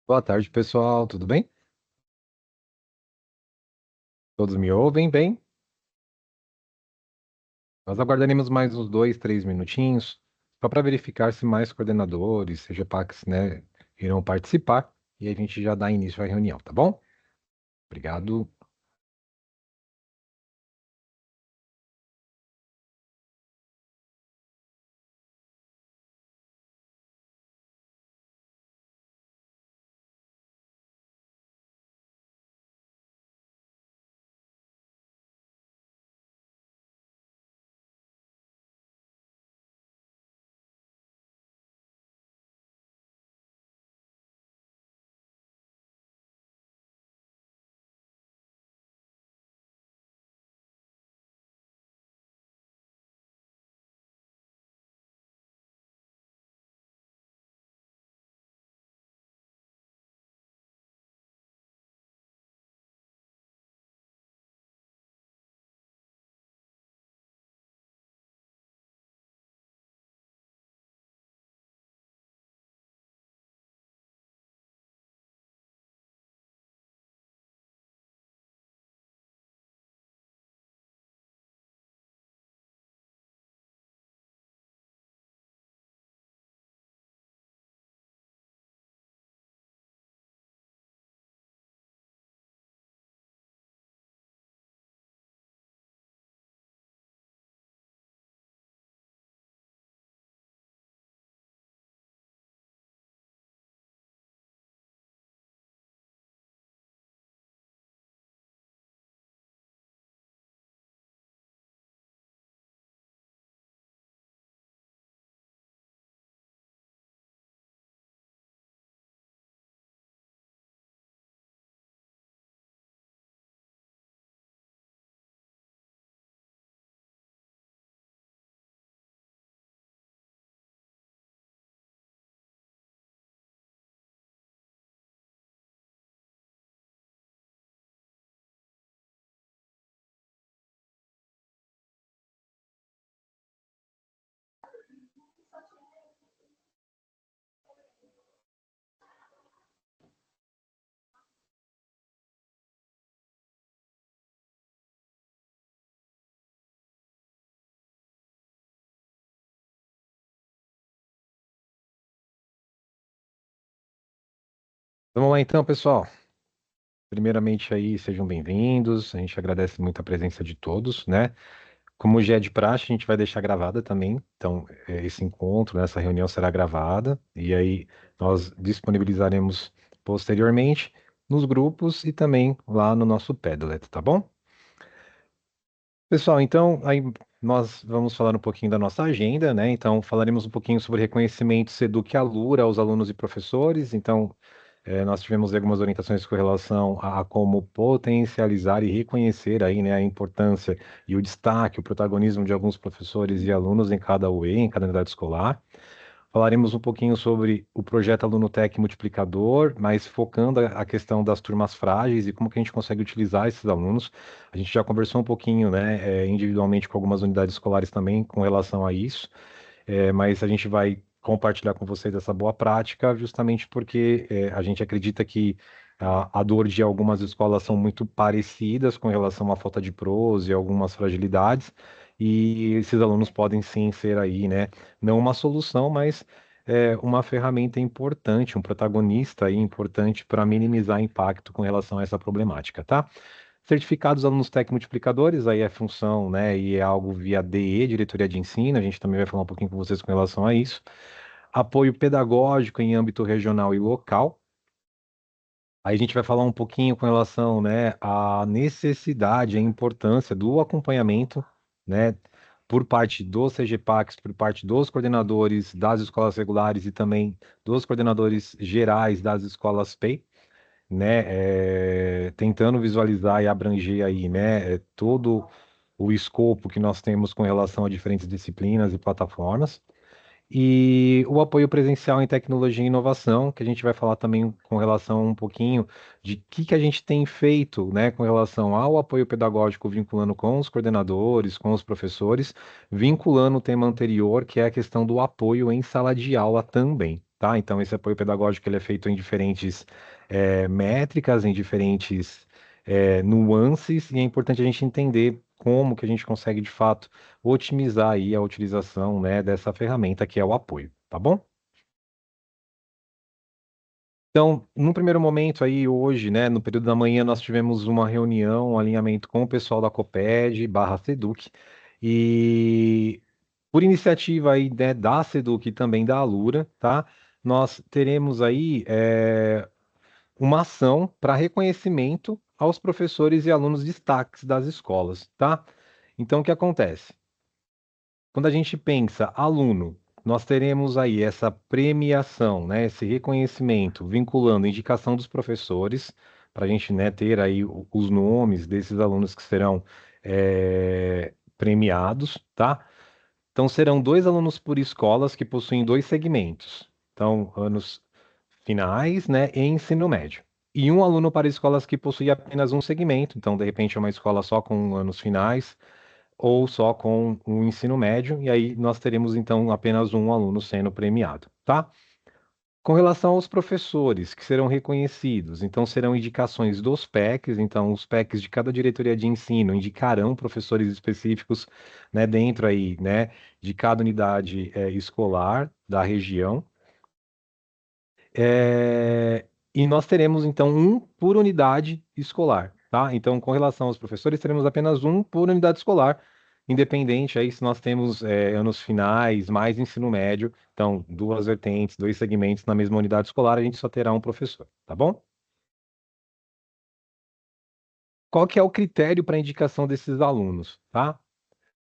Boa tarde, pessoal. Tudo bem? Todos me ouvem bem? Nós aguardaremos mais uns 2, 3 minutinhos, só para verificar se mais coordenadores, CGPACs, né, irão participar e a gente já dá início à reunião, tá bom? Obrigado. Vamos lá então, pessoal. Primeiramente aí, sejam bem-vindos. A gente agradece muito a presença de todos, né? Como já é de praxe, a gente vai deixar gravada também. Então, esse encontro, né, essa reunião será gravada e aí nós disponibilizaremos posteriormente nos grupos e também lá no nosso Padlet, tá bom? Pessoal, então aí nós vamos falar um pouquinho da nossa agenda, né? Então, falaremos um pouquinho sobre reconhecimento Seduc Alura aos alunos e professores. Então, nós tivemos algumas orientações com relação a como potencializar e reconhecer aí, né, a importância e o destaque, o protagonismo de alguns professores e alunos em cada UE, em cada unidade escolar. Falaremos um pouquinho sobre o projeto Aluno Tech Multiplicador, mas focando a questão das turmas frágeis e como que a gente consegue utilizar esses alunos. A gente já conversou um pouquinho, né, individualmente com algumas unidades escolares também com relação a isso, mas a gente vai compartilhar com vocês essa boa prática, justamente porque a gente acredita que a dor de algumas escolas são muito parecidas com relação à falta de pros e algumas fragilidades, e esses alunos podem sim ser aí, né, não uma solução, mas uma ferramenta importante, um protagonista aí importante para minimizar impacto com relação a essa problemática, tá? Certificados alunos tec multiplicadores, aí é função, né, e é algo via DE, Diretoria de Ensino, a gente também vai falar um pouquinho com vocês com relação a isso. Apoio pedagógico em âmbito regional e local. Aí a gente vai falar um pouquinho com relação, né, à necessidade, à importância do acompanhamento, né, por parte dos CGPACs, por parte dos coordenadores das escolas regulares e também dos coordenadores gerais das escolas PEI, né, tentando visualizar e abranger aí, né, todo o escopo que nós temos com relação a diferentes disciplinas e plataformas. E o apoio presencial em tecnologia e inovação, que a gente vai falar também com relação um pouquinho de que a gente tem feito, né, com relação ao apoio pedagógico, vinculando com os coordenadores, com os professores, vinculando o tema anterior, que é a questão do apoio em sala de aula também, tá? Então, esse apoio pedagógico ele é feito em diferentes métricas, em diferentes nuances, e é importante a gente entender como que a gente consegue, de fato, otimizar aí a utilização, né, dessa ferramenta que é o apoio, tá bom? Então, num primeiro momento aí, hoje, né, no período da manhã, nós tivemos uma reunião, um alinhamento com o pessoal da Coped barra Seduc, e por iniciativa aí, né, da Seduc e também da Alura, tá? Nós teremos aí uma ação para reconhecimento aos professores e alunos destaques das escolas, tá? Então, o que acontece? Quando a gente pensa aluno, nós teremos aí essa premiação, né, esse reconhecimento vinculando a indicação dos professores, para a gente, né, ter aí os nomes desses alunos que serão premiados, tá? Então serão dois alunos por escolas que possuem dois segmentos. Então, anos finais, né, e ensino médio. E um aluno para escolas que possuem apenas um segmento. Então, de repente, é uma escola só com anos finais ou só com o ensino médio, e aí nós teremos então apenas um aluno sendo premiado, tá? Com relação aos professores que serão reconhecidos, então serão indicações dos PECs, então os PECs de cada diretoria de ensino indicarão professores específicos, né, dentro aí, né, de cada unidade escolar da região. E nós teremos, então, um por unidade escolar, tá? Então, com relação aos professores, teremos apenas um por unidade escolar, independente aí se nós temos anos finais, mais ensino médio, então, duas vertentes, dois segmentos na mesma unidade escolar, a gente só terá um professor, tá bom? Qual que é o critério para indicação desses alunos, tá?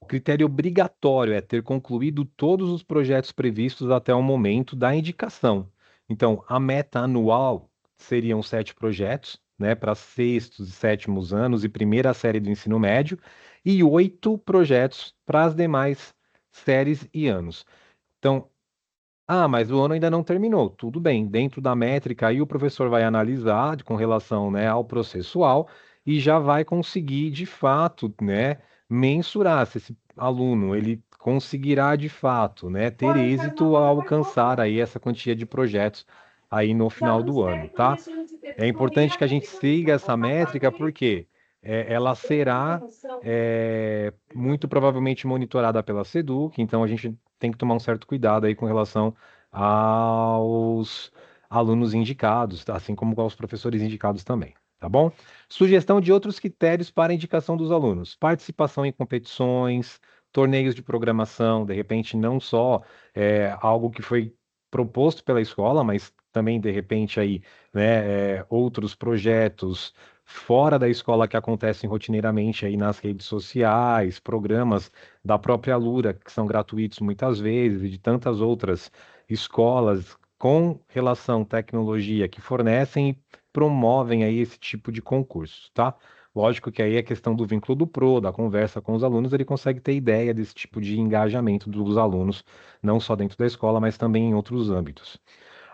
O critério obrigatório é ter concluído todos os projetos previstos até o momento da indicação. Então, a meta anual seriam 7 projetos, né, para sextos e sétimos anos e primeira série do ensino médio, e 8 projetos para as demais séries e anos. Então, mas o ano ainda não terminou. Tudo bem. Dentro da métrica, aí o professor vai analisar com relação, né, ao processual e já vai conseguir, de fato, né, mensurar se esse aluno ele conseguirá, de fato, né, ter êxito ao alcançar aí essa quantia de projetos aí no final do ano, tá? É importante que a gente siga essa métrica porque ela será muito provavelmente monitorada pela Seduc, então a gente tem que tomar um certo cuidado aí com relação aos alunos indicados, tá? Assim como aos professores indicados também, tá bom? Sugestão de outros critérios para a indicação dos alunos: participação em competições, torneios de programação, de repente não só algo que foi proposto pela escola, mas também de repente aí, né, outros projetos fora da escola que acontecem rotineiramente aí nas redes sociais, programas da própria Lura, que são gratuitos muitas vezes, e de tantas outras escolas com relação tecnologia que fornecem e promovem aí esse tipo de concurso, tá? Lógico que aí a questão do vínculo do pro, da conversa com os alunos, ele consegue ter ideia desse tipo de engajamento dos alunos, não só dentro da escola, mas também em outros âmbitos.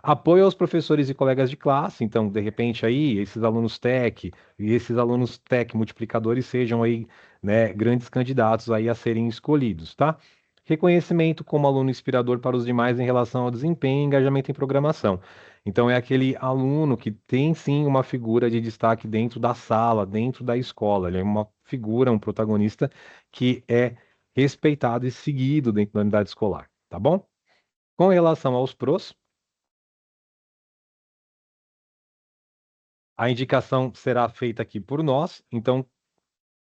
Apoio aos professores e colegas de classe, então, de repente, aí, esses alunos tech e esses alunos tech multiplicadores sejam aí, né, grandes candidatos aí a serem escolhidos, tá? Reconhecimento como aluno inspirador para os demais em relação ao desempenho e engajamento em programação. Então, é aquele aluno que tem sim uma figura de destaque dentro da sala, dentro da escola. Ele é uma figura, um protagonista que é respeitado e seguido dentro da unidade escolar, tá bom? Com relação aos pros, a indicação será feita aqui por nós, então,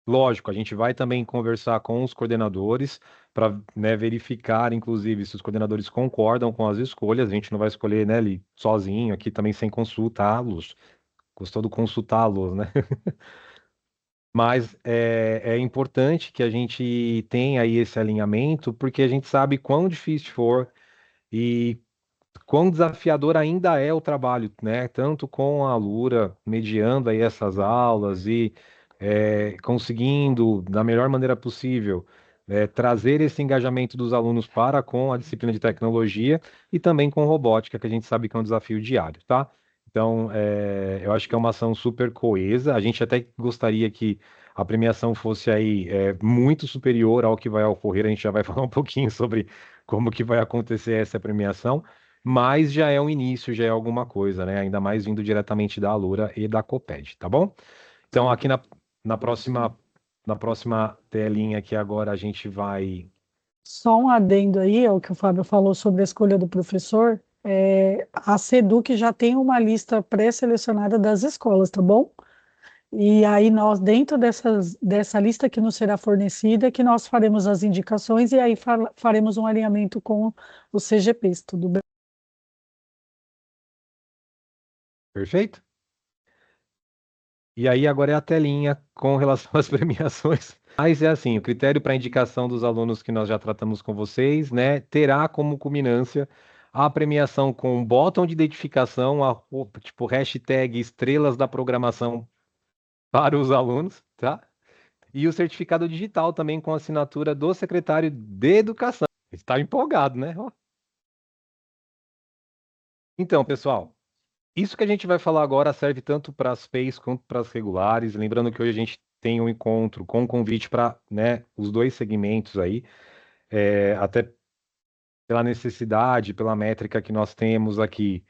lógico, a gente vai também conversar com os coordenadores para, né, verificar, inclusive, se os coordenadores concordam com as escolhas. A gente não vai escolher, né, ali sozinho, aqui também sem consultá-los. Gostou do consultá-los, né? Mas é importante que a gente tenha aí esse alinhamento, porque a gente sabe quão difícil for e quão desafiador ainda é o trabalho, né? Tanto com a Alura, mediando aí essas aulas e conseguindo, da melhor maneira possível, trazer esse engajamento dos alunos para com a disciplina de tecnologia e também com robótica, que a gente sabe que é um desafio diário, tá? Então, eu acho que é uma ação super coesa. A gente até gostaria que a premiação fosse aí muito superior ao que vai ocorrer. A gente já vai falar um pouquinho sobre como que vai acontecer essa premiação. mas já é um início, já é alguma coisa, né? Ainda mais vindo diretamente da Alura e da Coped, tá bom? Então, aqui na próxima, na próxima telinha aqui agora a gente vai. Só um adendo aí ao que o Fábio falou sobre a escolha do professor. A SEDUC já tem uma lista pré-selecionada das escolas, tá bom? E aí nós, dentro dessa lista que nos será fornecida, que nós faremos as indicações e aí faremos um alinhamento com os CGPs, tudo bem? Perfeito? E aí agora é a telinha com relação às premiações. Mas é assim, o critério para indicação dos alunos que nós já tratamos com vocês, né, terá como culminância a premiação com um botão de identificação, tipo hashtag estrelas da programação para os alunos, tá? E o certificado digital também com assinatura do secretário de Educação. Está empolgado, né? Ó. Então, pessoal, isso que a gente vai falar agora serve tanto para as PEIs quanto para as regulares. Lembrando que hoje a gente tem um encontro com convite para, né, os dois segmentos aí, até pela necessidade, pela métrica que nós temos aqui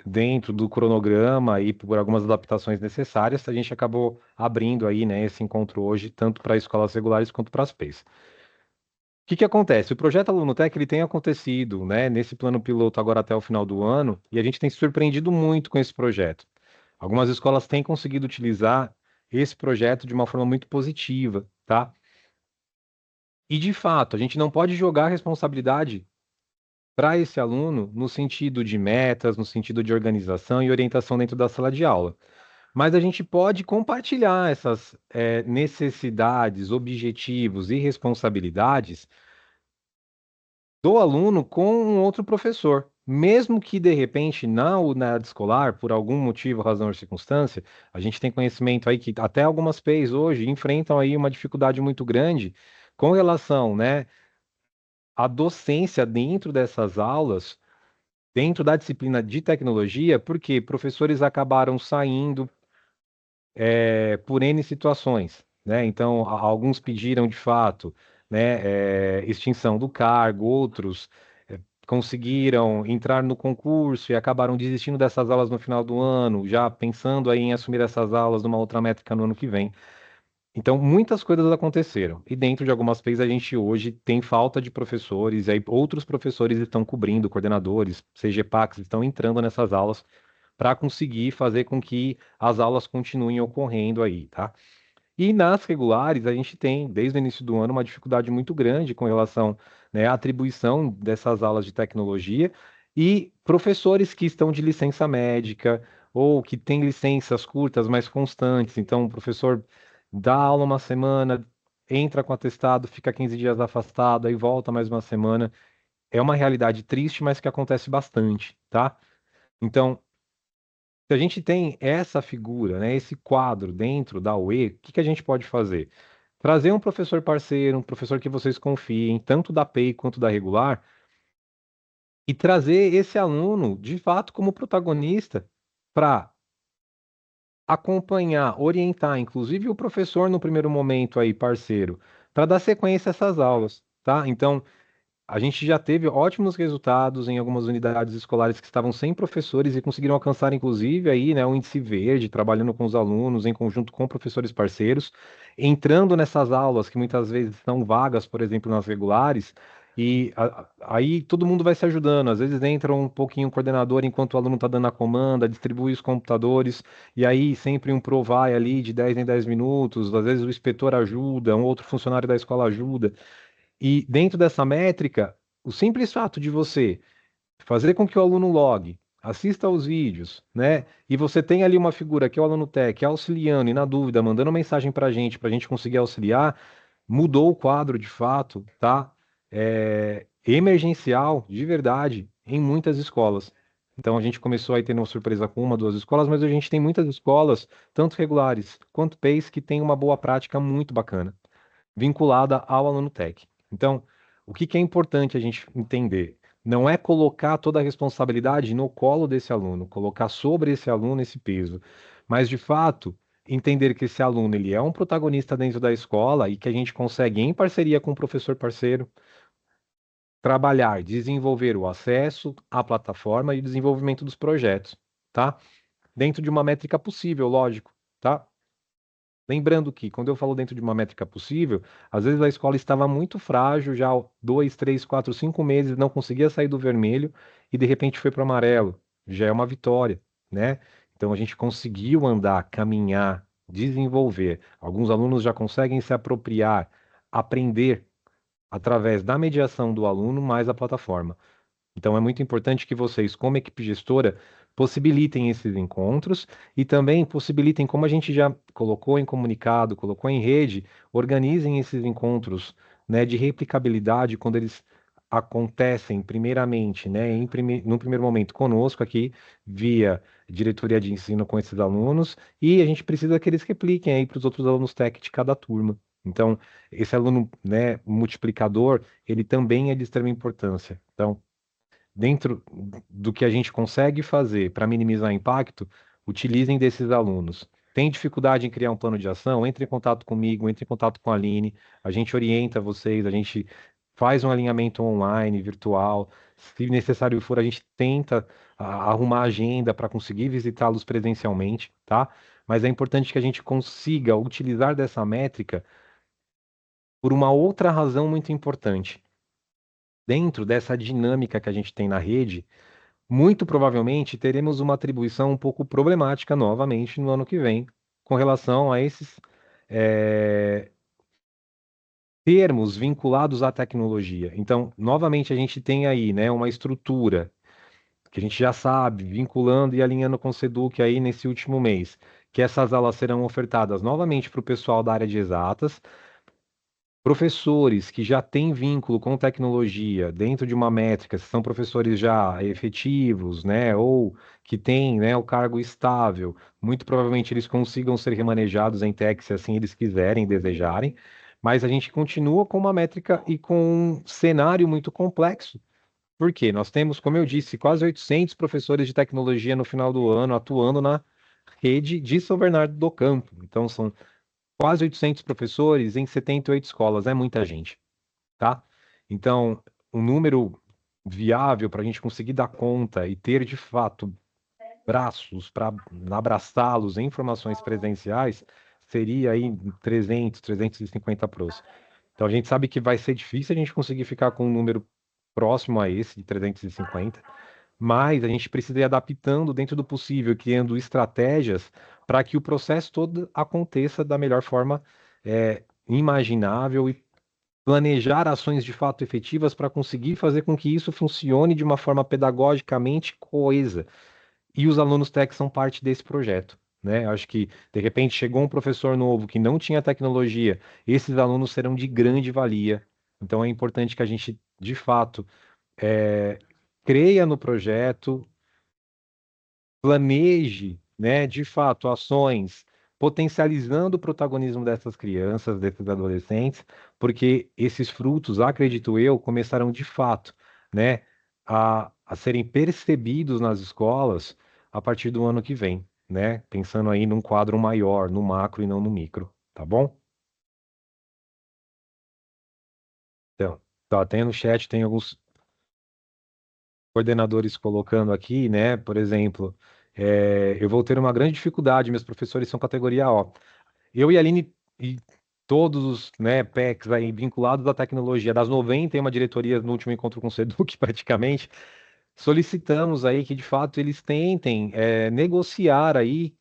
dentro do cronograma e por algumas adaptações necessárias, a gente acabou abrindo aí, né, esse encontro hoje, tanto para escolas regulares quanto para as PEIs. O que que acontece? O projeto AlunoTech ele tem acontecido, né, nesse plano piloto agora até o final do ano, e a gente tem se surpreendido muito com esse projeto. Algumas escolas têm conseguido utilizar esse projeto de uma forma muito positiva, tá? E de fato, a gente não pode jogar a responsabilidade para esse aluno no sentido de metas, no sentido de organização e orientação dentro da sala de aula. Mas a gente pode compartilhar essas necessidades, objetivos e responsabilidades do aluno com um outro professor. Mesmo que, de repente, na unidade escolar, por algum motivo, razão ou circunstância, a gente tem conhecimento aí que até algumas PEIs hoje enfrentam aí uma dificuldade muito grande com relação, né, à docência dentro dessas aulas, dentro da disciplina de tecnologia, porque professores acabaram saindo por N situações, né? Então, alguns pediram de fato, né, extinção do cargo, outros conseguiram entrar no concurso e acabaram desistindo dessas aulas no final do ano, já pensando aí em assumir essas aulas numa outra métrica no ano que vem. Então, muitas coisas aconteceram. E dentro de algumas PEIs, a gente hoje tem falta de professores, e aí outros professores estão cobrindo, coordenadores, CGPACs estão entrando nessas aulas para conseguir fazer com que as aulas continuem ocorrendo aí, tá? E nas regulares, a gente tem, desde o início do ano, uma dificuldade muito grande com relação, né, à atribuição dessas aulas de tecnologia e professores que estão de licença médica ou que têm licenças curtas, mas constantes. Então, o professor dá aula uma semana, entra com atestado, fica 15 dias afastado, aí volta mais uma semana. É uma realidade triste, mas que acontece bastante, tá? Então, se a gente tem essa figura, né, esse quadro dentro da UE, o que que a gente pode fazer? Trazer um professor parceiro, um professor que vocês confiem, tanto da PEI quanto da regular, e trazer esse aluno, de fato, como protagonista para acompanhar, orientar, inclusive o professor no primeiro momento aí, parceiro, para dar sequência a essas aulas, tá? Então, a gente já teve ótimos resultados em algumas unidades escolares que estavam sem professores e conseguiram alcançar, inclusive, aí, né, o índice verde, trabalhando com os alunos, em conjunto com professores parceiros, entrando nessas aulas que muitas vezes estão vagas, por exemplo, nas regulares, e aí todo mundo vai se ajudando. Às vezes entra um pouquinho o coordenador enquanto o aluno está dando a comanda, distribui os computadores, e aí sempre um provai ali de 10 em 10 minutos, às vezes o inspetor ajuda, um outro funcionário da escola ajuda. E dentro dessa métrica, o simples fato de você fazer com que o aluno logue, assista aos vídeos, né? E você tem ali uma figura que é o aluno tech, auxiliando e na dúvida, mandando mensagem para a gente conseguir auxiliar, mudou o quadro de fato, tá? Emergencial, de verdade, em muitas escolas. Então a gente começou aí tendo uma surpresa com uma, duas escolas, mas a gente tem muitas escolas, tanto regulares quanto PEIs, que têm uma boa prática muito bacana vinculada ao aluno tech. Então, o que que é importante a gente entender? Não é colocar toda a responsabilidade no colo desse aluno, colocar sobre esse aluno esse peso, mas de fato entender que esse aluno ele é um protagonista dentro da escola e que a gente consegue em parceria com o professor parceiro trabalhar, desenvolver o acesso à plataforma e o desenvolvimento dos projetos, tá? Dentro de uma métrica possível, lógico, tá? Lembrando que, quando eu falo dentro de uma métrica possível, às vezes a escola estava muito frágil, já há 2, 3, 4, 5 meses, não conseguia sair do vermelho e de repente foi para o amarelo. Já é uma vitória, né? Então a gente conseguiu andar, caminhar, desenvolver. Alguns alunos já conseguem se apropriar, aprender através da mediação do aluno mais a plataforma. Então, é muito importante que vocês, como equipe gestora, possibilitem esses encontros e também possibilitem, como a gente já colocou em comunicado, colocou em rede, organizem esses encontros, né, de replicabilidade quando eles acontecem, primeiramente, né, num primeiro momento conosco aqui, via diretoria de ensino com esses alunos, e a gente precisa que eles repliquem aí para os outros alunos tech de cada turma. Então, esse aluno, né, multiplicador, ele também é de extrema importância. Então, dentro do que a gente consegue fazer para minimizar impacto, utilizem desses alunos. Tem dificuldade em criar um plano de ação? Entre em contato comigo, entre em contato com a Aline, a gente orienta vocês, a gente faz um alinhamento online, virtual. Se necessário for, a gente tenta arrumar agenda para conseguir visitá-los presencialmente, tá? Mas é importante que a gente consiga utilizar dessa métrica por uma outra razão muito importante. Dentro dessa dinâmica que a gente tem na rede, muito provavelmente teremos uma atribuição um pouco problemática novamente no ano que vem, com relação a esses eh, termos vinculados à tecnologia. Então, novamente, a gente tem aí, né, uma estrutura que a gente já sabe, vinculando e alinhando com o Seduc aí nesse último mês, que essas aulas serão ofertadas novamente para o pessoal da área de exatas. Professores que já têm vínculo com tecnologia dentro de uma métrica, se são professores já efetivos, né, ou que têm, né, o cargo estável, muito provavelmente eles consigam ser remanejados em tech se assim eles quiserem, desejarem, mas a gente continua com uma métrica e com um cenário muito complexo. Por quê? Nós temos, como eu disse, quase 800 professores de tecnologia no final do ano atuando na rede de São Bernardo do Campo. Então, são quase 800 professores em 78 escolas, é muita gente, tá? Então, um número viável para a gente conseguir dar conta e ter de fato braços para abraçá-los em formações presenciais seria aí 300, 350 pros. Então, a gente sabe que vai ser difícil a gente conseguir ficar com um número próximo a esse, de 350, mas a gente precisa ir adaptando dentro do possível, criando estratégias para que o processo todo aconteça da melhor forma imaginável e planejar ações de fato efetivas para conseguir fazer com que isso funcione de uma forma pedagogicamente coesa. E os alunos tech são parte desse projeto. Né? Acho que, de repente, chegou um professor novo que não tinha tecnologia, esses alunos serão de grande valia. Então, é importante que a gente, de fato, é, creia no projeto, planeje, né, de fato, ações potencializando o protagonismo dessas crianças, desses adolescentes, porque esses frutos, acredito eu, começarão de fato, né, a serem percebidos nas escolas a partir do ano que vem, né, pensando aí num quadro maior, no macro e não no micro, tá bom? Então, tá, tem no chat, tem alguns coordenadores colocando aqui, né? Por exemplo, eu vou ter uma grande dificuldade, meus professores são categoria O. Eu e a Aline e todos os, né, PECs aí vinculados à tecnologia, das 90 em uma diretoria no último encontro com o Seduc, praticamente, solicitamos aí que, de fato, eles tentem negociar aí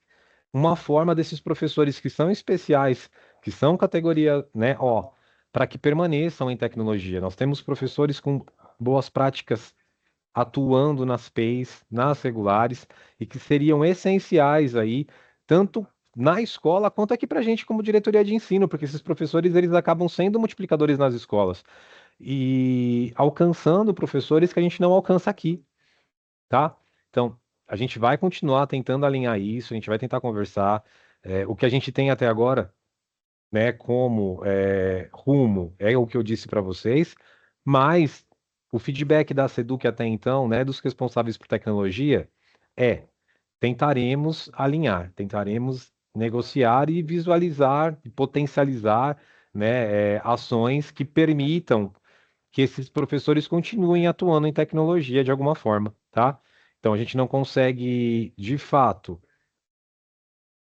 uma forma desses professores que são especiais, que são categoria, né, ó, para que permaneçam em tecnologia. Nós temos professores com boas práticas atuando nas PEIs, nas regulares, e que seriam essenciais aí, tanto na escola quanto aqui para a gente como diretoria de ensino, porque esses professores eles acabam sendo multiplicadores nas escolas e alcançando professores que a gente não alcança aqui, tá? Então, a gente vai continuar tentando alinhar isso, a gente vai tentar conversar. O que a gente tem até agora, né, como rumo, é o que eu disse para vocês, mas o feedback da Seduc até então, né, dos responsáveis por tecnologia, é tentaremos alinhar, tentaremos negociar e visualizar e potencializar, né, ações que permitam que esses professores continuem atuando em tecnologia de alguma forma, tá? Então a gente não consegue, de fato,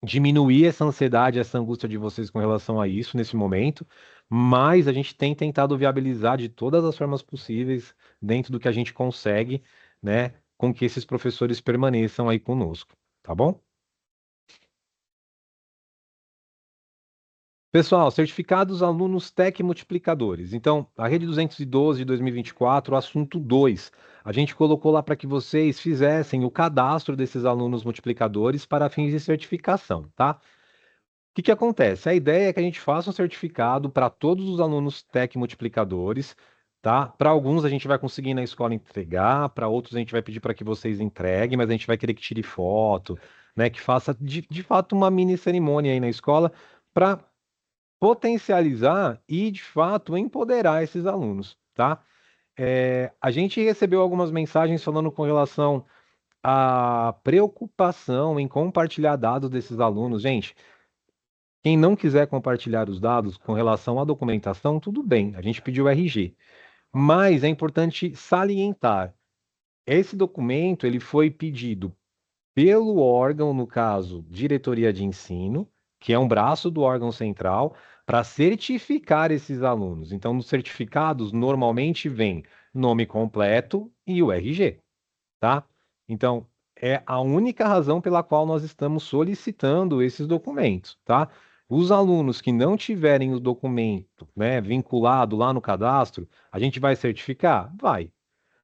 diminuir essa ansiedade, essa angústia de vocês com relação a isso nesse momento, mas a gente tem tentado viabilizar de todas as formas possíveis, dentro do que a gente consegue, né, com que esses professores permaneçam aí conosco, tá bom? Pessoal, certificados alunos TEC multiplicadores. Então, a Rede 212 de 2024, o assunto 2. A gente colocou lá para que vocês fizessem o cadastro desses alunos multiplicadores para fins de certificação, tá? O que acontece? A ideia é que a gente faça um certificado para todos os alunos TEC multiplicadores, tá? Para alguns a gente vai conseguir na escola entregar, para outros a gente vai pedir para que vocês entreguem, mas a gente vai querer que tire foto, né? Que faça de fato uma mini cerimônia aí na escola para potencializar e, de fato, empoderar esses alunos, tá? A gente recebeu algumas mensagens falando com relação à preocupação em compartilhar dados desses alunos. Gente, quem não quiser compartilhar os dados com relação à documentação, tudo bem, a gente pediu RG. Mas é importante salientar, esse documento ele foi pedido pelo órgão, no caso, diretoria de ensino, que é um braço do órgão central, para certificar esses alunos. Então, nos certificados, normalmente vem nome completo e o RG, tá? Então, é a única razão pela qual nós estamos solicitando esses documentos, tá? Os alunos que não tiverem o documento, né, vinculado lá no cadastro, a gente vai certificar? Vai,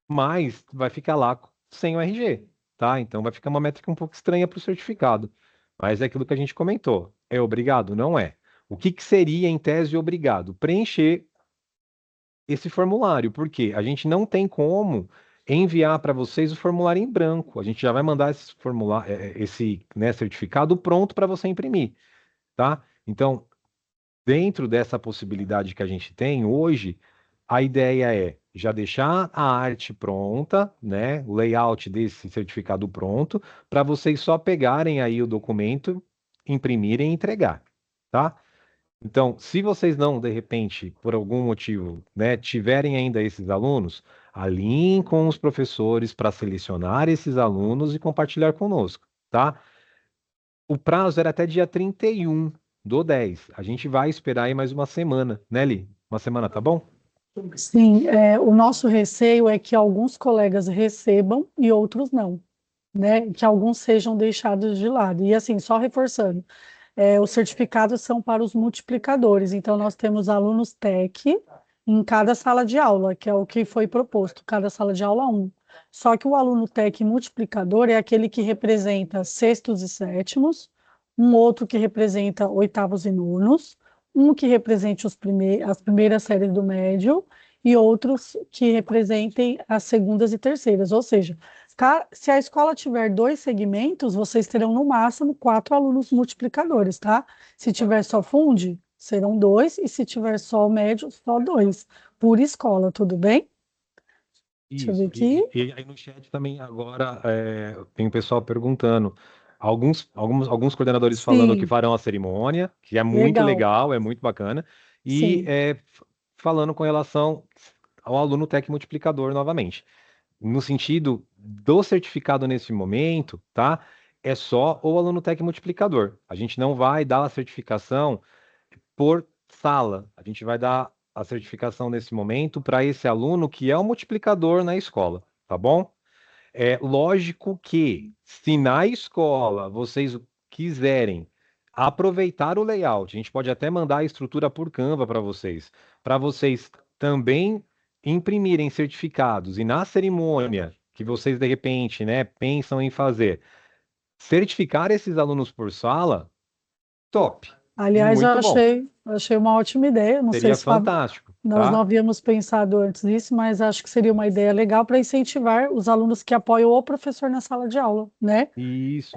mas vai ficar lá sem o RG, tá? Então vai ficar uma métrica um pouco estranha para o certificado. Mas é aquilo que a gente comentou. É obrigado? Não é. O que seria, em tese, obrigado? Preencher esse formulário, porque a gente não tem como enviar para vocês o formulário em branco. A gente já vai mandar esse formulário, né, certificado pronto para você imprimir, tá? Então, dentro dessa possibilidade que a gente tem hoje, a ideia é já deixar a arte pronta, né, o layout desse certificado pronto, para vocês só pegarem aí o documento, imprimirem e entregar, tá? Então, se vocês não, de repente, por algum motivo, né, tiverem ainda esses alunos, alinhem com os professores para selecionar esses alunos e compartilhar conosco, tá? O prazo era até dia 31 do 10. A gente vai esperar aí mais uma semana, né, Li? Uma semana, tá bom? Sim, o nosso receio é que alguns colegas recebam e outros não, né? Que alguns sejam deixados de lado. E assim, só reforçando, os certificados são para os multiplicadores. Então, nós temos alunos TEC em cada sala de aula, que é o que foi proposto, cada sala de aula um. Só que o aluno TEC multiplicador é aquele que representa sextos e sétimos, um outro que representa oitavos e nonos, um que represente as primeiras séries do médio e outros que representem as segundas e terceiras. Ou seja, se a escola tiver dois segmentos, vocês terão no máximo 4 alunos multiplicadores, tá? Se tiver só Fundi, serão 2, e se tiver só o médio, só 2, por escola, tudo bem? Deixa eu ver Isso. aqui. E aí no chat também agora tem o pessoal perguntando. Alguns coordenadores falando que Sim, farão a cerimônia, que é muito legal. legal, é muito bacana, e Sim. falando com relação ao aluno Tec multiplicador novamente. No sentido do certificado nesse momento, tá? É só o aluno Tec multiplicador. A gente não vai dar a certificação por sala. A gente vai dar a certificação nesse momento para esse aluno que é o multiplicador na escola, tá bom? É lógico que, se na escola vocês quiserem aproveitar o layout, a gente pode até mandar a estrutura por Canva para vocês também imprimirem certificados e na cerimônia que vocês de repente, né, pensam em fazer, certificar esses alunos por sala, top, Aliás, muito bom, eu achei uma ótima ideia. Não sei seria se Fábio, fantástico, nós não tá? havíamos pensado antes nisso, mas acho que seria uma ideia legal para incentivar os alunos que apoiam o professor na sala de aula, né? Isso.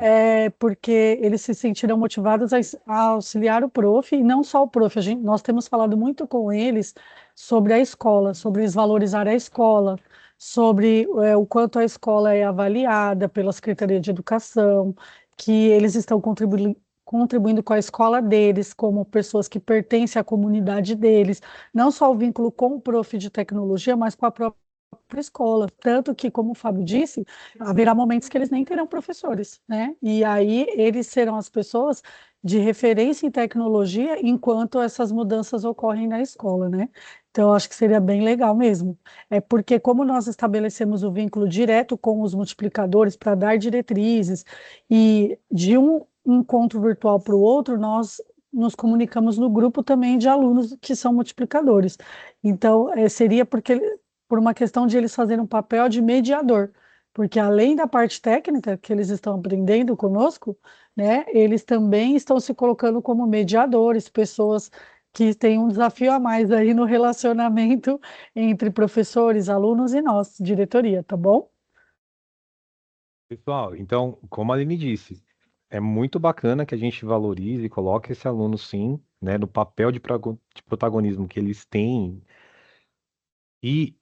Porque eles se sentirão motivados a auxiliar o prof, e não só o prof. Nós temos falado muito com eles sobre a escola, sobre eles valorizar a escola, sobre o quanto a escola é avaliada pela Secretaria de Educação, que eles estão contribuindo com a escola deles, como pessoas que pertencem à comunidade deles, não só o vínculo com o prof de tecnologia, mas com a própria escola. Tanto que, como o Fábio disse, haverá momentos que eles nem terão professores, né? E aí eles serão as pessoas de referência em tecnologia enquanto essas mudanças ocorrem na escola, né? Então, eu acho que seria bem legal mesmo. É porque, como nós estabelecemos o vínculo direto com os multiplicadores para dar diretrizes, e de um encontro virtual para o outro, nós nos comunicamos no grupo também de alunos que são multiplicadores. Então, seria por uma questão de eles fazerem um papel de mediador, porque além da parte técnica que eles estão aprendendo conosco, né, eles também estão se colocando como mediadores, pessoas que têm um desafio a mais aí no relacionamento entre professores, alunos e nós, diretoria, tá bom? Pessoal, então, como a Aline disse, é muito bacana que a gente valorize e coloque esse aluno, sim, né, no papel de protagonismo que eles têm. E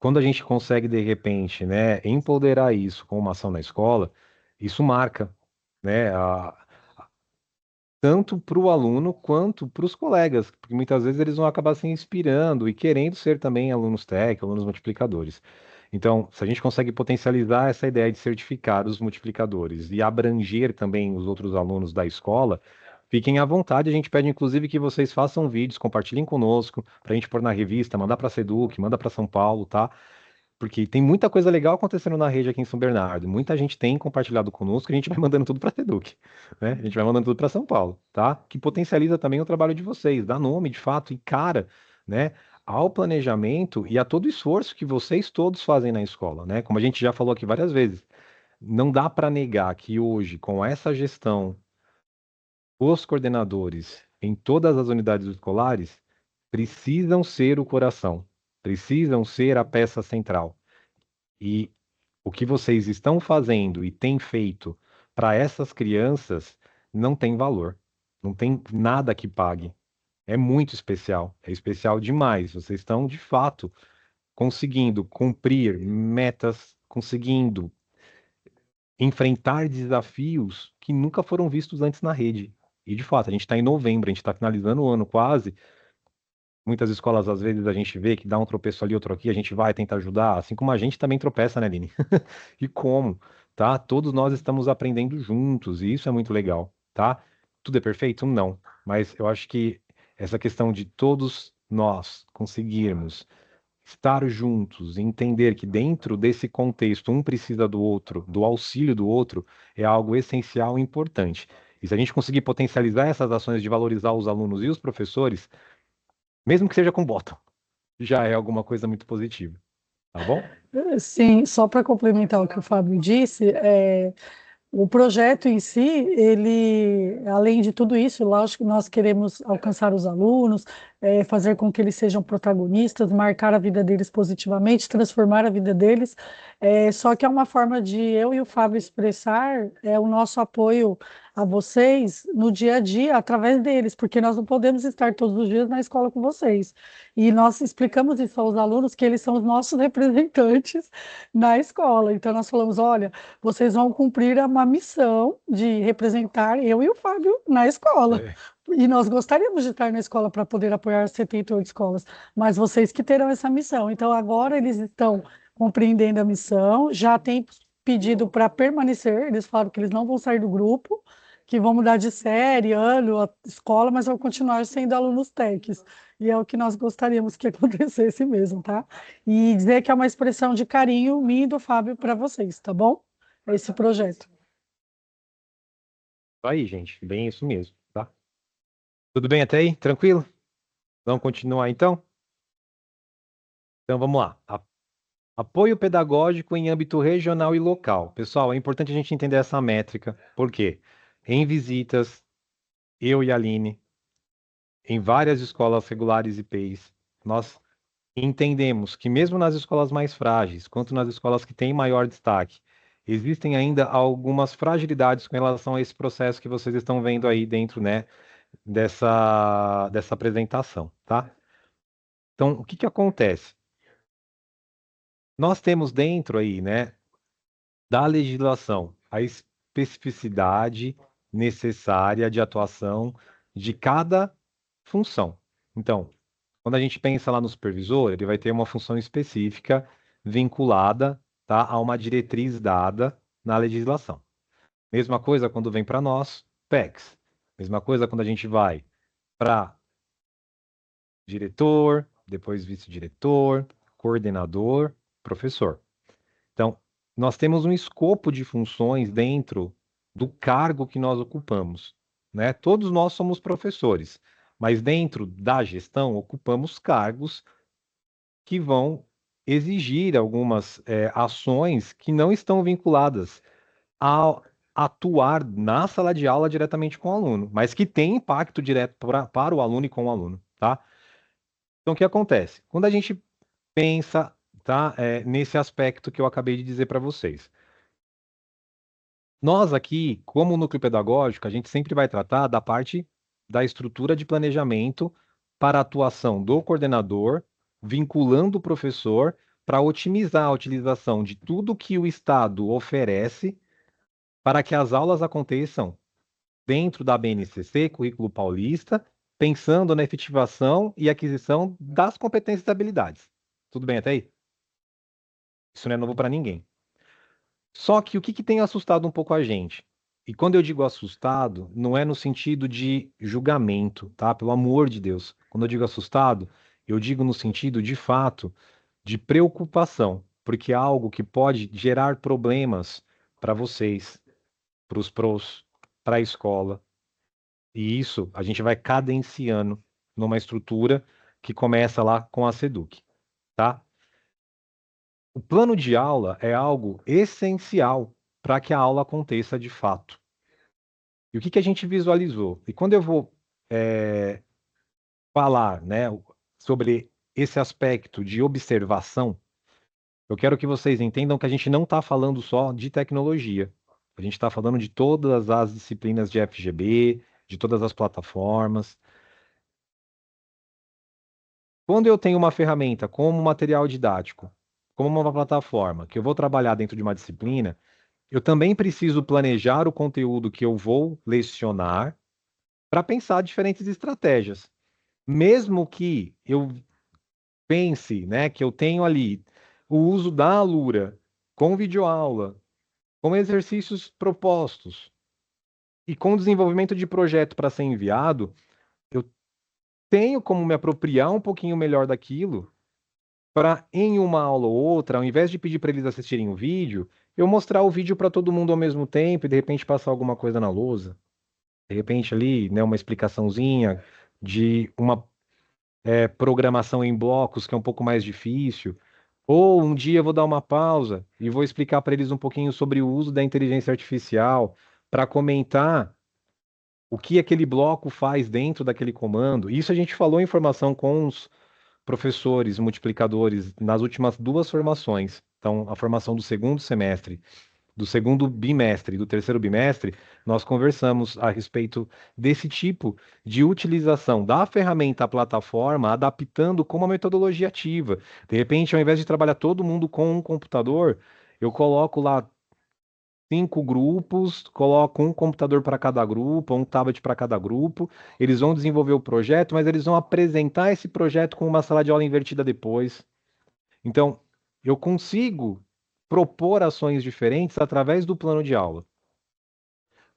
quando a gente consegue, de repente, né, empoderar isso com uma ação na escola, isso marca, né, tanto para o aluno quanto para os colegas, porque muitas vezes eles vão acabar se inspirando e querendo ser também alunos TEC, alunos multiplicadores. Então, se a gente consegue potencializar essa ideia de certificar os multiplicadores e abranger também os outros alunos da escola, fiquem à vontade. A gente pede, inclusive, que vocês façam vídeos, compartilhem conosco, para a gente pôr na revista, mandar para a Seduc, manda para São Paulo, tá? Porque tem muita coisa legal acontecendo na rede aqui em São Bernardo. Muita gente tem compartilhado conosco, a gente vai mandando tudo para a Seduc, né? A gente vai mandando tudo para São Paulo, tá? Que potencializa também o trabalho de vocês, dá nome, de fato, e cara, né, ao planejamento e a todo o esforço que vocês todos fazem na escola, né? Como a gente já falou aqui várias vezes, não dá para negar que hoje, com essa gestão, os coordenadores em todas as unidades escolares precisam ser o coração, precisam ser a peça central. E o que vocês estão fazendo e têm feito para essas crianças não tem valor. Não tem nada que pague. É muito especial. É especial demais. Vocês estão, de fato, conseguindo cumprir metas, conseguindo enfrentar desafios que nunca foram vistos antes na rede. E, de fato, a gente está em novembro, a gente está finalizando o ano quase. Muitas escolas, às vezes, a gente vê que dá um tropeço ali, outro aqui, a gente vai tentar ajudar, assim como a gente também tropeça, né, Aline? E como, tá? Todos nós estamos aprendendo juntos, e isso é muito legal, tá? Tudo é perfeito? Não. Mas eu acho que essa questão de todos nós conseguirmos estar juntos, entender que dentro desse contexto um precisa do outro, do auxílio do outro, é algo essencial e importante. E se a gente conseguir potencializar essas ações de valorizar os alunos e os professores, mesmo que seja com bottom, já é alguma coisa muito positiva, tá bom? Sim, só para complementar o que o Fábio disse, o projeto em si, ele, além de tudo isso, lógico que nós queremos alcançar os alunos, fazer com que eles sejam protagonistas, marcar a vida deles positivamente, transformar a vida deles. Só que é uma forma de eu e o Fábio expressar o nosso apoio a vocês no dia a dia, através deles, porque nós não podemos estar todos os dias na escola com vocês. E nós explicamos isso aos alunos, que eles são os nossos representantes na escola. Então, nós falamos: olha, vocês vão cumprir uma missão de representar eu e o Fábio na escola. É. E nós gostaríamos de estar na escola para poder apoiar as 78 escolas, mas vocês que terão essa missão. Então, agora eles estão compreendendo a missão, já têm pedido para permanecer, eles falaram que eles não vão sair do grupo, que vão mudar de série, ano, a escola, mas vão continuar sendo alunos TECs. E é o que nós gostaríamos que acontecesse mesmo, tá? E dizer que é uma expressão de carinho minha e do Fábio para vocês, tá bom? Esse projeto. Aí, gente, bem isso mesmo, tá? Tudo bem até aí? Tranquilo? Vamos continuar então? Então vamos lá. Apoio pedagógico em âmbito regional e local. Pessoal, é importante a gente entender essa métrica, porque em visitas, eu e a Aline, em várias escolas regulares e PEIs, nós entendemos que mesmo nas escolas mais frágeis, quanto nas escolas que têm maior destaque, existem ainda algumas fragilidades com relação a esse processo que vocês estão vendo aí dentro, né, dessa apresentação, tá? Então, o que que acontece? Nós temos dentro aí, né, da legislação a especificidade necessária de atuação de cada função. Então, quando a gente pensa lá no supervisor, ele vai ter uma função específica vinculada, tá, a uma diretriz dada na legislação. Mesma coisa quando vem para nós, PECs. Mesma coisa quando a gente vai para diretor, depois vice-diretor, coordenador, professor. Então, nós temos um escopo de funções dentro do cargo que nós ocupamos, né? Todos nós somos professores, mas dentro da gestão ocupamos cargos que vão exigir algumas ações que não estão vinculadas a atuar na sala de aula diretamente com o aluno, mas que tem impacto direto para o aluno e com o aluno, tá? Então, o que acontece? Quando a gente pensa, tá, nesse aspecto que eu acabei de dizer para vocês, nós aqui, como núcleo pedagógico, a gente sempre vai tratar da parte da estrutura de planejamento para a atuação do coordenador, vinculando o professor para otimizar a utilização de tudo que o Estado oferece para que as aulas aconteçam dentro da BNCC, Currículo Paulista, pensando na efetivação e aquisição das competências e habilidades. Tudo bem até aí? Isso não é novo para ninguém. Só que o que que tem assustado um pouco a gente? E quando eu digo assustado, não é no sentido de julgamento, tá? Pelo amor de Deus. Quando eu digo assustado, eu digo no sentido, de fato, de preocupação, porque é algo que pode gerar problemas para vocês, para os pros, para a escola. E isso a gente vai cadenciando numa estrutura que começa lá com a SEDUC, tá? O plano de aula é algo essencial para que a aula aconteça de fato. E o que que a gente visualizou? E quando eu vou falar, né, sobre esse aspecto de observação, eu quero que vocês entendam que a gente não está falando só de tecnologia. A gente está falando de todas as disciplinas de FGB, de todas as plataformas. Quando eu tenho uma ferramenta como um material didático, como uma plataforma, que eu vou trabalhar dentro de uma disciplina, eu também preciso planejar o conteúdo que eu vou lecionar para pensar diferentes estratégias. Mesmo que eu pense, né, que eu tenho ali o uso da Alura com videoaula, com exercícios propostos e com desenvolvimento de projeto para ser enviado, eu tenho como me apropriar um pouquinho melhor daquilo para, em uma aula ou outra, ao invés de pedir para eles assistirem o vídeo, eu mostrar o vídeo para todo mundo ao mesmo tempo e de repente passar alguma coisa na lousa. De repente ali, né, uma explicaçãozinha de uma programação em blocos que é um pouco mais difícil. Ou um dia eu vou dar uma pausa e vou explicar para eles um pouquinho sobre o uso da inteligência artificial para comentar o que aquele bloco faz dentro daquele comando. Isso a gente falou em formação com os professores multiplicadores nas últimas duas formações. Então, a formação do segundo semestre, do segundo bimestre e do terceiro bimestre, nós conversamos a respeito desse tipo de utilização da ferramenta plataforma, adaptando com uma metodologia ativa. De repente, ao invés de trabalhar todo mundo com um computador, eu coloco lá 5 grupos, coloco um computador para cada grupo, um tablet para cada grupo. Eles vão desenvolver o projeto, mas eles vão apresentar esse projeto com uma sala de aula invertida depois. Então, eu consigo propor ações diferentes através do plano de aula.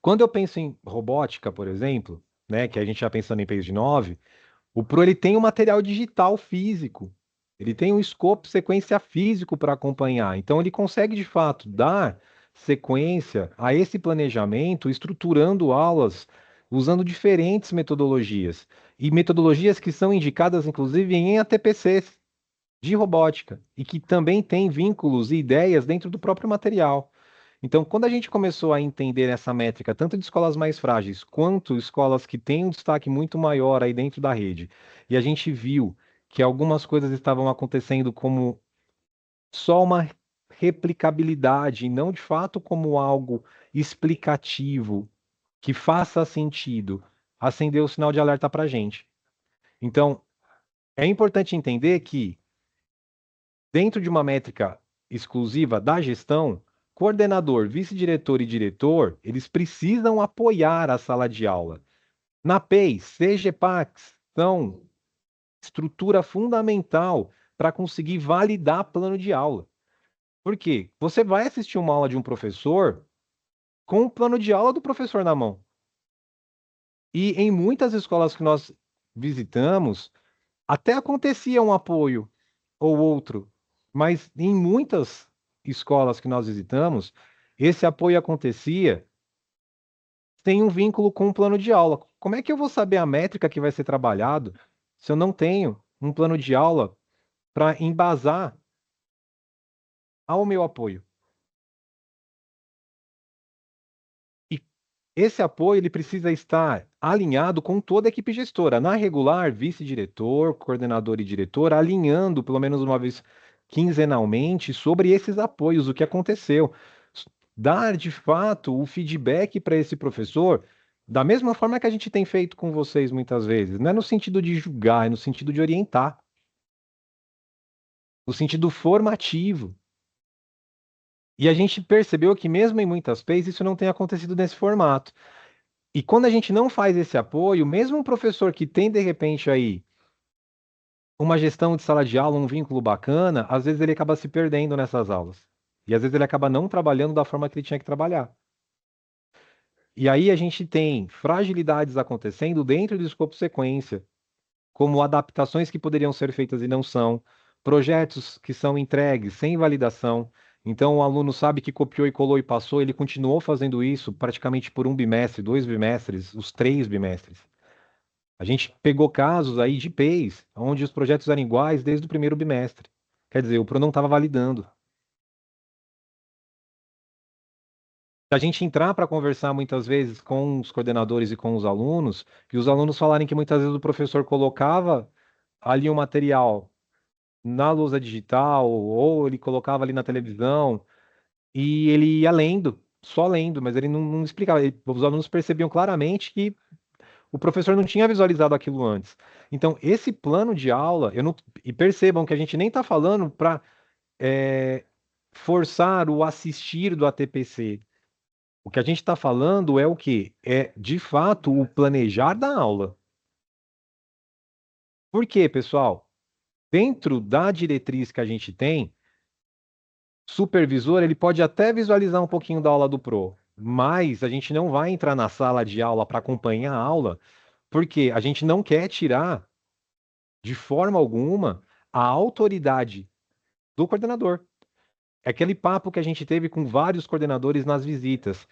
Quando eu penso em robótica, por exemplo, né, que a gente já pensando em PACE de 9, o Pro ele tem um material digital físico. Ele tem um escopo sequência físico para acompanhar. Então ele consegue de fato dar sequência a esse planejamento, estruturando aulas usando diferentes metodologias e metodologias que são indicadas inclusive em ATPCs de robótica e que também têm vínculos e ideias dentro do próprio material. Então, quando a gente começou a entender essa métrica, tanto de escolas mais frágeis quanto escolas que têm um destaque muito maior aí dentro da rede, e a gente viu que algumas coisas estavam acontecendo como só uma replicabilidade, e não de fato como algo explicativo que faça sentido, acendeu o sinal de alerta para a gente. Então, é importante entender que dentro de uma métrica exclusiva da gestão, coordenador, vice-diretor e diretor, eles precisam apoiar a sala de aula. Na PEI, CGPACs são estrutura fundamental para conseguir validar plano de aula. Por quê? Você vai assistir uma aula de um professor com o plano de aula do professor na mão. E em muitas escolas que nós visitamos, até acontecia um apoio ou outro, mas em muitas escolas que nós visitamos, esse apoio acontecia sem um vínculo com o plano de aula. Como é que eu vou saber a métrica que vai ser trabalhado se eu não tenho um plano de aula para embasar ao meu apoio? E esse apoio ele precisa estar alinhado com toda a equipe gestora. Na regular, vice-diretor, coordenador e diretor, alinhando pelo menos uma vez quinzenalmente sobre esses apoios, o que aconteceu. Dar de fato o feedback para esse professor, da mesma forma que a gente tem feito com vocês muitas vezes. Não é no sentido de julgar, é no sentido de orientar, no sentido formativo. E a gente percebeu que mesmo em muitas PEIs isso não tem acontecido nesse formato. E quando a gente não faz esse apoio, mesmo um professor que tem de repente aí uma gestão de sala de aula, um vínculo bacana, às vezes ele acaba se perdendo nessas aulas. E às vezes ele acaba não trabalhando da forma que ele tinha que trabalhar. E aí a gente tem fragilidades acontecendo dentro do escopo sequência, como adaptações que poderiam ser feitas e não são, projetos que são entregues sem validação. Então, o aluno sabe que copiou e colou e passou, ele continuou fazendo isso praticamente por um bimestre, 2 bimestres, os 3 bimestres. A gente pegou casos aí de PEIs, onde os projetos eram iguais desde o primeiro bimestre. Quer dizer, o PRO não estava validando. A gente entrar para conversar muitas vezes com os coordenadores e com os alunos, e os alunos falarem que muitas vezes o professor colocava ali um material na lousa digital, ou ele colocava ali na televisão, e ele ia lendo, só lendo, mas ele não explicava. Os alunos percebiam claramente que o professor não tinha visualizado aquilo antes. Então, esse plano de aula, eu não, e percebam que a gente nem está falando para forçar o assistir do ATPC. O que a gente está falando é o quê? É, de fato, o planejar da aula. Por quê, pessoal? Dentro da diretriz que a gente tem, supervisor, ele pode até visualizar um pouquinho da aula do Pro, mas a gente não vai entrar na sala de aula para acompanhar a aula, porque a gente não quer tirar, de forma alguma, a autoridade do coordenador. É aquele papo que a gente teve com vários coordenadores nas visitas.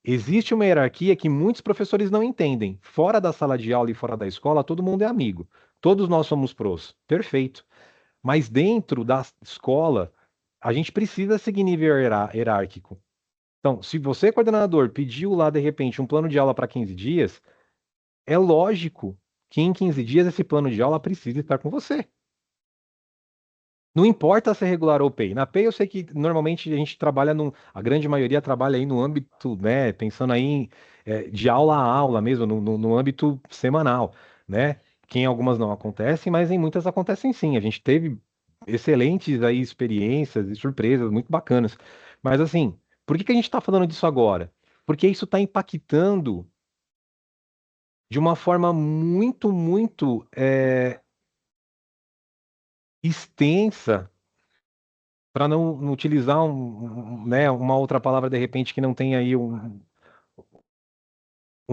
Existe uma hierarquia que muitos professores não entendem. Fora da sala de aula e fora da escola, todo mundo é amigo. Todos nós somos pros. Perfeito. Mas dentro da escola, a gente precisa seguir nível hierárquico. Então, se você, coordenador, pediu lá de repente um plano de aula para 15 dias, é lógico que em 15 dias esse plano de aula precisa estar com você. Não importa se é regular ou PEI. Na PEI eu sei que normalmente a gente trabalha a grande maioria trabalha aí no âmbito, né, pensando aí de aula a aula mesmo, no âmbito semanal, né? Que em algumas não acontecem, mas em muitas acontecem sim. A gente teve excelentes aí experiências e surpresas muito bacanas. Mas assim, por que que a gente está falando disso agora? Porque isso está impactando de uma forma muito extensa, para não utilizar né, uma outra palavra de repente que não tenha aí um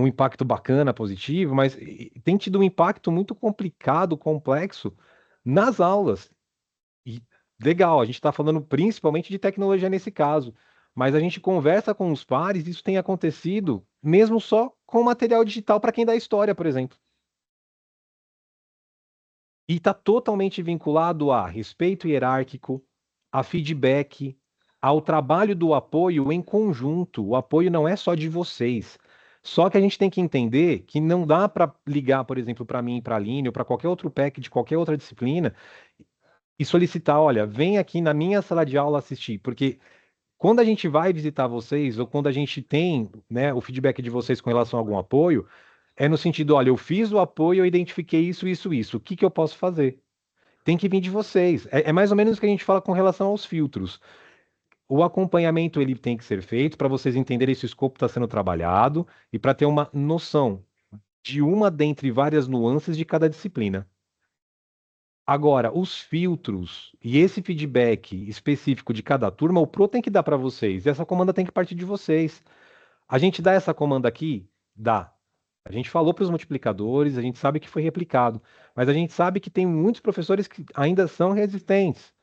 impacto bacana, positivo, mas tem tido um impacto muito complicado, complexo nas aulas. E legal, a gente está falando principalmente de tecnologia nesse caso, mas a gente conversa com os pares, isso tem acontecido mesmo só com material digital para quem dá história, por exemplo. E está totalmente vinculado a respeito hierárquico, a feedback, ao trabalho do apoio em conjunto. O apoio não é só de vocês. Só que a gente tem que entender que não dá para ligar, por exemplo, para mim, para a Aline, ou para qualquer outro PEC de qualquer outra disciplina e solicitar, olha, vem aqui na minha sala de aula assistir, porque quando a gente vai visitar vocês, ou quando a gente tem, né, o feedback de vocês com relação a algum apoio, é no sentido, olha, eu fiz o apoio, eu identifiquei isso, isso, isso. O que que eu posso fazer? Tem que vir de vocês. É mais ou menos o que a gente fala com relação aos filtros. O acompanhamento ele tem que ser feito para vocês entenderem se o escopo está sendo trabalhado e para ter uma noção de uma dentre várias nuances de cada disciplina. Agora, os filtros e esse feedback específico de cada turma, o Pro tem que dar para vocês. E essa comanda tem que partir de vocês. A gente dá essa comanda aqui? Dá. A gente falou para os multiplicadores, a gente sabe que foi replicado, mas a gente sabe que tem muitos professores que ainda são resistentes.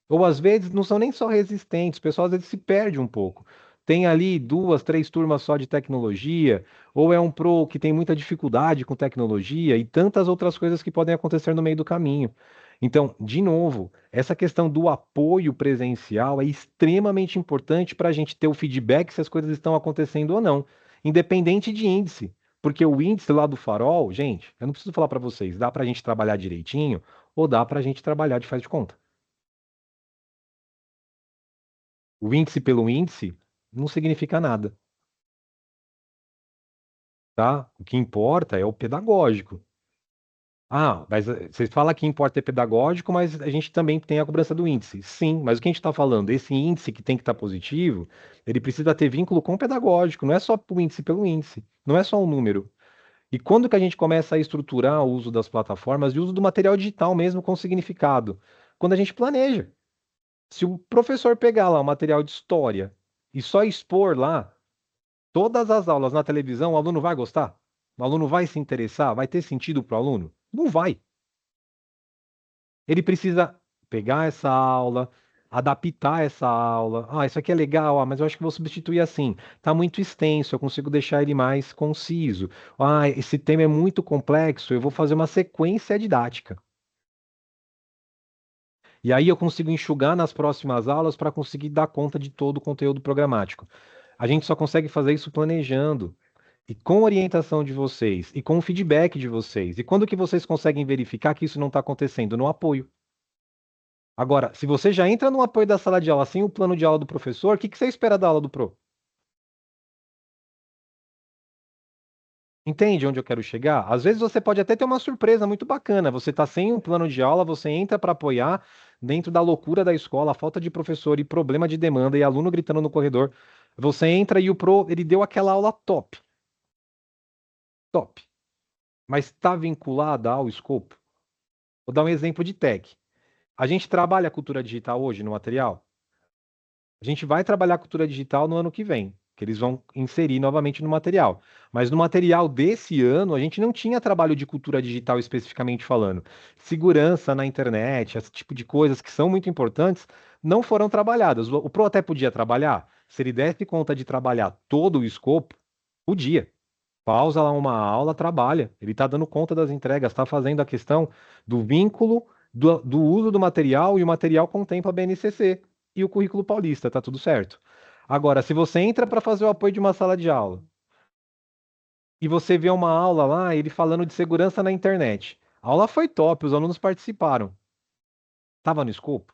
Ou às vezes não são nem só resistentes, o pessoal às vezes se perde um pouco. Tem ali duas, três turmas só de tecnologia, ou é um pro que tem muita dificuldade com tecnologia e tantas outras coisas que podem acontecer no meio do caminho. Então, de novo, essa questão do apoio presencial é extremamente importante para a gente ter o feedback se as coisas estão acontecendo ou não, independente de índice. Porque o índice lá do farol, gente, eu não preciso falar para vocês, dá para a gente trabalhar direitinho ou dá para a gente trabalhar de faz de conta. O índice pelo índice não significa nada, tá? O que importa é o pedagógico. Ah, mas vocês falam que importa é pedagógico, mas a gente também tem a cobrança do índice. Sim, mas o que a gente está falando? Esse índice que tem que estar positivo, ele precisa ter vínculo com o pedagógico, não é só o índice pelo índice, não é só um número. E quando que a gente começa a estruturar o uso das plataformas e o uso do material digital mesmo com significado? Quando a gente planeja. Se o professor pegar lá o material de história e só expor lá todas as aulas na televisão, o aluno vai gostar? O aluno vai se interessar? Vai ter sentido para o aluno? Não vai. Ele precisa pegar essa aula, adaptar essa aula. Ah, isso aqui é legal, mas eu acho que vou substituir assim. Está muito extenso, eu consigo deixar ele mais conciso. Ah, esse tema é muito complexo, eu vou fazer uma sequência didática. E aí eu consigo enxugar nas próximas aulas para conseguir dar conta de todo o conteúdo programático. A gente só consegue fazer isso planejando e com orientação de vocês e com o feedback de vocês. E quando que vocês conseguem verificar que isso não está acontecendo? No apoio. Agora, se você já entra no apoio da sala de aula sem o plano de aula do professor, o que que você espera da aula do pro? Entende onde eu quero chegar? Às vezes você pode até ter uma surpresa muito bacana. Você está sem um plano de aula, você entra para apoiar dentro da loucura da escola, a falta de professor e problema de demanda e aluno gritando no corredor. Você entra e o pro, ele deu aquela aula top, top, mas está vinculada ao escopo. Vou dar um exemplo de tech. A gente trabalha a cultura digital hoje no material? A gente vai trabalhar a cultura digital no ano que vem, que eles vão inserir novamente no material. Mas no material desse ano, a gente não tinha trabalho de cultura digital especificamente falando. Segurança na internet, esse tipo de coisas que são muito importantes, não foram trabalhadas. O Pro até podia trabalhar. Se ele desse conta de trabalhar todo o escopo, podia. Pausa lá uma aula, trabalha. Ele está dando conta das entregas, está fazendo a questão do vínculo do uso do material e o material contempla a BNCC e o currículo paulista, tá tudo certo. Agora, se você entra para fazer o apoio de uma sala de aula e você vê uma aula lá, ele falando de segurança na internet. A aula foi top, os alunos participaram. Tava no escopo?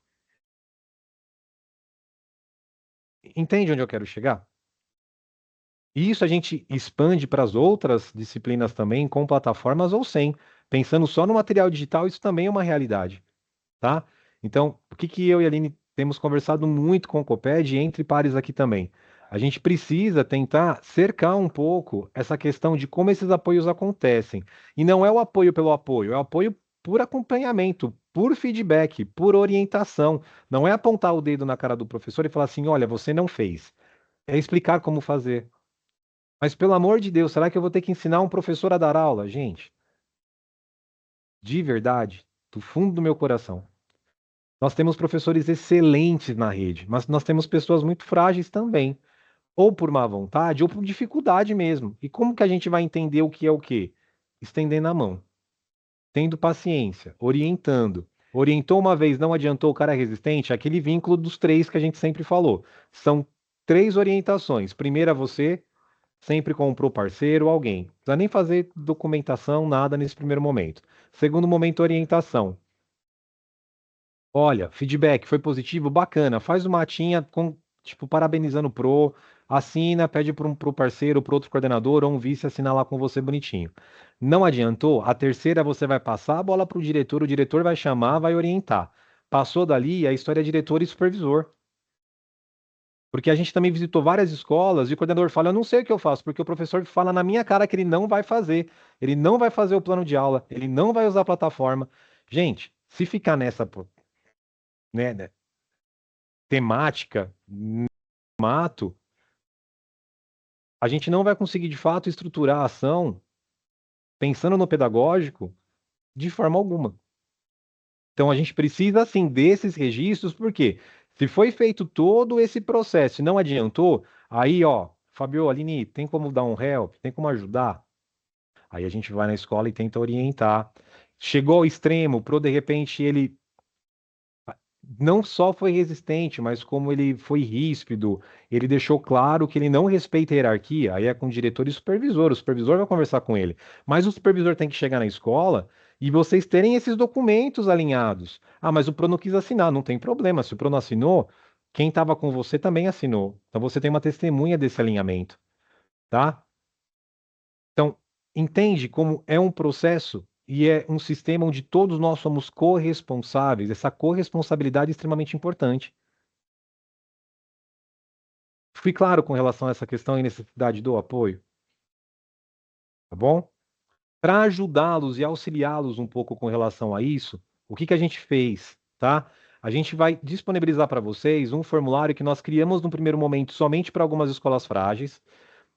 Entende onde eu quero chegar? E isso a gente expande para as outras disciplinas também, com plataformas ou sem. Pensando só no material digital, isso também é uma realidade, tá? Então, o que que eu e a Aline temos conversado muito com o Coped e entre pares aqui também? A gente precisa tentar cercar um pouco essa questão de como esses apoios acontecem. E não é o apoio pelo apoio, é o apoio por acompanhamento, por feedback, por orientação. Não é apontar o dedo na cara do professor e falar assim: olha, você não fez. É explicar como fazer. Mas pelo amor de Deus, será que eu vou ter que ensinar um professor a dar aula? Gente, de verdade, do fundo do meu coração. Nós temos professores excelentes na rede, mas nós temos pessoas muito frágeis também, ou por má vontade, ou por dificuldade mesmo. E como que a gente vai entender o que é o quê? Estendendo a mão, tendo paciência, orientando. Orientou uma vez, não adiantou, o cara é resistente, é aquele vínculo dos três que a gente sempre falou. São três orientações. Primeira, você sempre comprou parceiro, alguém. Não precisa nem fazer documentação, nada nesse primeiro momento. Segundo momento, orientação. Olha, feedback foi positivo, bacana. Faz uma atinha com, tipo, parabenizando o pro, assina, pede pro parceiro, pro outro coordenador ou um vice assinar lá com você bonitinho. Não adiantou? A terceira você vai passar a bola pro diretor, o diretor vai chamar, vai orientar. Passou dali, a história é diretor e supervisor. Porque a gente também visitou várias escolas e o coordenador fala, eu não sei o que eu faço, porque o professor fala na minha cara que ele não vai fazer. Ele não vai fazer o plano de aula, ele não vai usar a plataforma. Gente, se ficar nessa, pô, né, temática, mato, a gente não vai conseguir de fato estruturar a ação pensando no pedagógico de forma alguma. Então a gente precisa assim desses registros, porque se foi feito todo esse processo e não adiantou, aí ó, Fabio, Aline, tem como dar um help? Tem como ajudar? Aí a gente vai na escola e tenta orientar. Chegou ao extremo, pro de repente ele não só foi resistente, mas como ele foi ríspido, ele deixou claro que ele não respeita a hierarquia, aí é com o diretor e o supervisor vai conversar com ele. Mas o supervisor tem que chegar na escola e vocês terem esses documentos alinhados. Ah, mas o Pro não quis assinar, não tem problema, se o Pro não assinou, quem estava com você também assinou. Então você tem uma testemunha desse alinhamento, tá? Então, entende como é um processo e é um sistema onde todos nós somos corresponsáveis. Essa corresponsabilidade é extremamente importante. Fui claro com relação a essa questão e necessidade do apoio, tá bom? Para ajudá-los e auxiliá-los um pouco com relação a isso, o que que a gente fez, tá? A gente vai disponibilizar para vocês um formulário que nós criamos no primeiro momento somente para algumas escolas frágeis,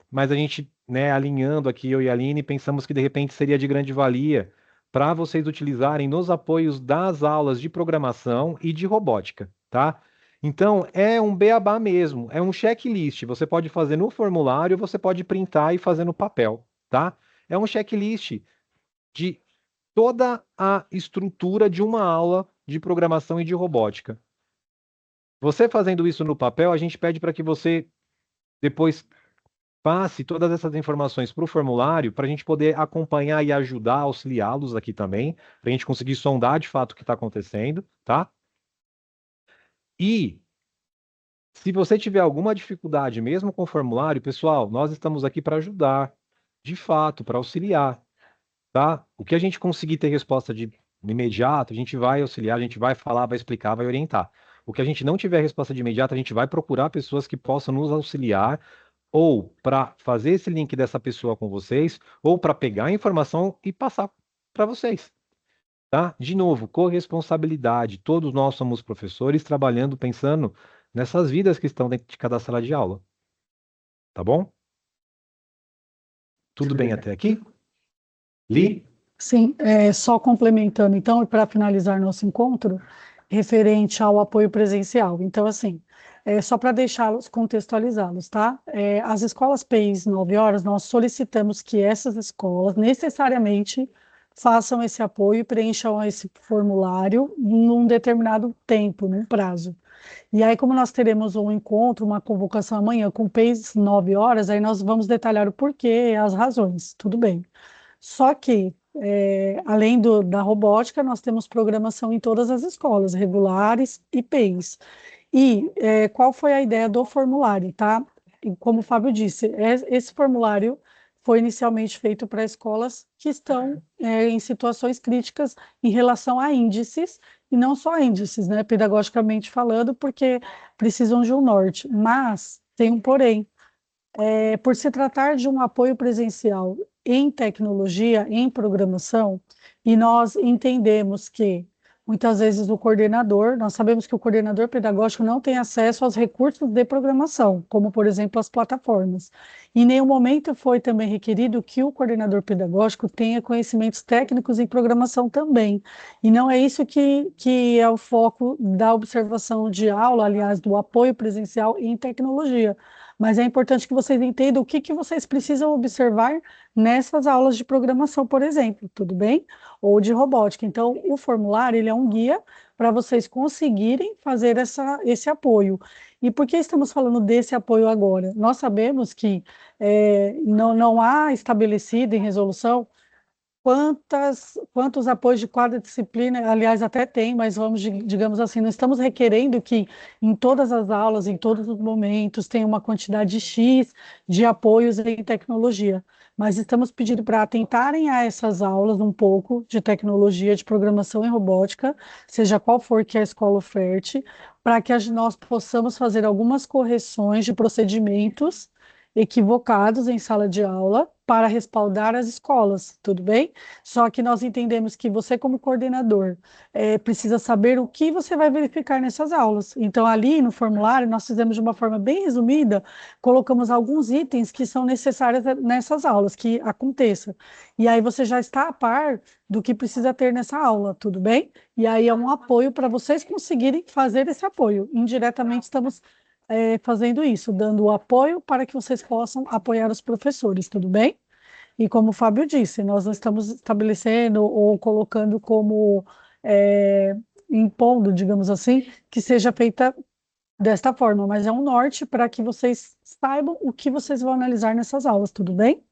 mas a gente, né, alinhando aqui eu e a Aline, pensamos que de repente seria de grande valia para vocês utilizarem nos apoios das aulas de programação e de robótica, tá? Então, é um beabá mesmo, é um checklist. Você pode fazer no formulário, você pode printar e fazer no papel, tá? É um checklist de toda a estrutura de uma aula de programação e de robótica. Você fazendo isso no papel, a gente pede para que você depois passe todas essas informações para o formulário para a gente poder acompanhar e ajudar, auxiliá-los aqui também, para a gente conseguir sondar de fato o que está acontecendo, tá? E se você tiver alguma dificuldade mesmo com o formulário, pessoal, nós estamos aqui para ajudar, de fato, para auxiliar, tá? O que a gente conseguir ter resposta de imediato, a gente vai auxiliar, a gente vai falar, vai explicar, vai orientar. O que a gente não tiver resposta de imediato, a gente vai procurar pessoas que possam nos auxiliar ou para fazer esse link dessa pessoa com vocês, ou para pegar a informação e passar para vocês, tá? De novo, corresponsabilidade. Todos nós somos professores trabalhando, pensando nessas vidas que estão dentro de cada sala de aula, tá bom? Tudo bem até aqui? Li? Sim, só complementando, então, e para finalizar nosso encontro, referente ao apoio presencial. Então, assim, só para deixá-los, contextualizá-los, tá? As escolas PEIs 9 horas, nós solicitamos que essas escolas necessariamente façam esse apoio e preencham esse formulário num determinado tempo, num prazo. E aí, como nós teremos um encontro, uma convocação amanhã com PEIs 9 horas, aí nós vamos detalhar o porquê, as razões, tudo bem. Só que, além da robótica, nós temos programação em todas as escolas, regulares e PEIs. E qual foi a ideia do formulário, tá? E como o Fábio disse, esse formulário foi inicialmente feito para escolas que estão em situações críticas em relação a índices, e não só índices, né, pedagogicamente falando, porque precisam de um norte. Mas tem um porém. Por se tratar de um apoio presencial em tecnologia, em programação, e nós entendemos que muitas vezes nós sabemos que o coordenador pedagógico não tem acesso aos recursos de programação, como por exemplo as plataformas. Em nenhum momento foi também requerido que o coordenador pedagógico tenha conhecimentos técnicos em programação também. E não é isso que é o foco da observação de aula, aliás, do apoio presencial em tecnologia. Mas é importante que vocês entendam o que vocês precisam observar nessas aulas de programação, por exemplo, tudo bem? Ou de robótica. Então, o formulário, ele é um guia para vocês conseguirem fazer esse apoio. E por que estamos falando desse apoio agora? Nós sabemos que não há estabelecido em resolução quantos apoios de cada disciplina, aliás, até tem, mas vamos, digamos assim, não estamos requerendo que em todas as aulas, em todos os momentos, tenha uma quantidade X de apoios em tecnologia, mas estamos pedindo para atentarem a essas aulas um pouco de tecnologia, de programação e robótica, seja qual for que a escola oferte, para que nós possamos fazer algumas correções de procedimentos equivocados em sala de aula para respaldar as escolas, tudo bem? Só que nós entendemos que você, como coordenador, precisa saber o que você vai verificar nessas aulas. Então, ali no formulário, nós fizemos de uma forma bem resumida, colocamos alguns itens que são necessários nessas aulas, que aconteça. E aí você já está a par do que precisa ter nessa aula, tudo bem? E aí é um apoio para vocês conseguirem fazer esse apoio. Indiretamente estamos fazendo isso, dando o apoio para que vocês possam apoiar os professores, tudo bem? E como o Fábio disse, nós não estamos estabelecendo ou colocando como impondo, digamos assim, que seja feita desta forma, mas é um norte para que vocês saibam o que vocês vão analisar nessas aulas, tudo bem?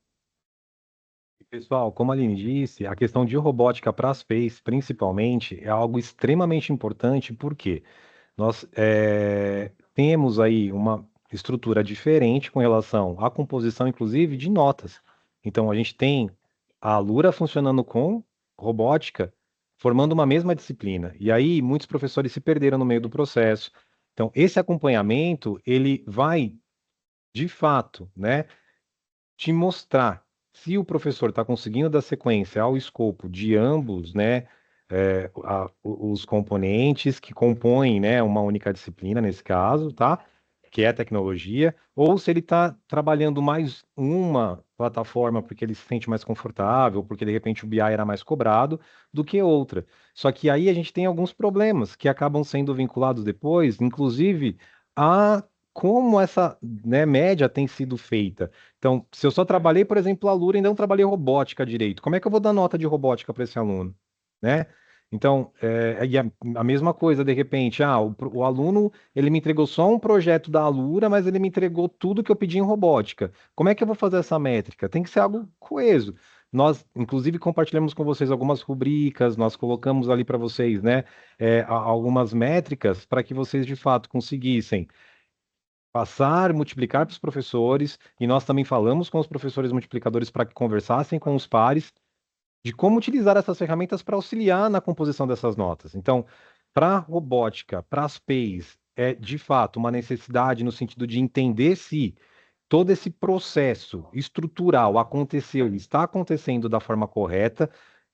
Pessoal, como a Aline disse, a questão de robótica para as FEIs, principalmente, é algo extremamente importante, porque nós temos aí uma estrutura diferente com relação à composição, inclusive, de notas. Então, a gente tem a Alura funcionando com robótica, formando uma mesma disciplina. E aí, muitos professores se perderam no meio do processo. Então, esse acompanhamento, ele vai, de fato, né, te mostrar se o professor está conseguindo dar sequência ao escopo de ambos, né, os componentes que compõem, né, uma única disciplina nesse caso, tá? Que é a tecnologia, ou se ele está trabalhando mais uma plataforma porque ele se sente mais confortável, porque de repente o BI era mais cobrado do que outra. Só que aí a gente tem alguns problemas que acabam sendo vinculados depois, inclusive a como essa, né, média tem sido feita. Então, se eu só trabalhei, por exemplo, Alura e não trabalhei robótica direito, como é que eu vou dar nota de robótica para esse aluno, né? Então, e a mesma coisa, de repente, o aluno, ele me entregou só um projeto da Alura, mas ele me entregou tudo que eu pedi em robótica. Como é que eu vou fazer essa métrica? Tem que ser algo coeso. Nós, inclusive, compartilhamos com vocês algumas rubricas, nós colocamos ali para vocês, né, algumas métricas para que vocês, de fato, conseguissem passar, multiplicar para os professores, e nós também falamos com os professores multiplicadores para que conversassem com os pares de como utilizar essas ferramentas para auxiliar na composição dessas notas. Então, para a robótica, para as PEIs, é de fato uma necessidade no sentido de entender se todo esse processo estrutural aconteceu e está acontecendo da forma correta.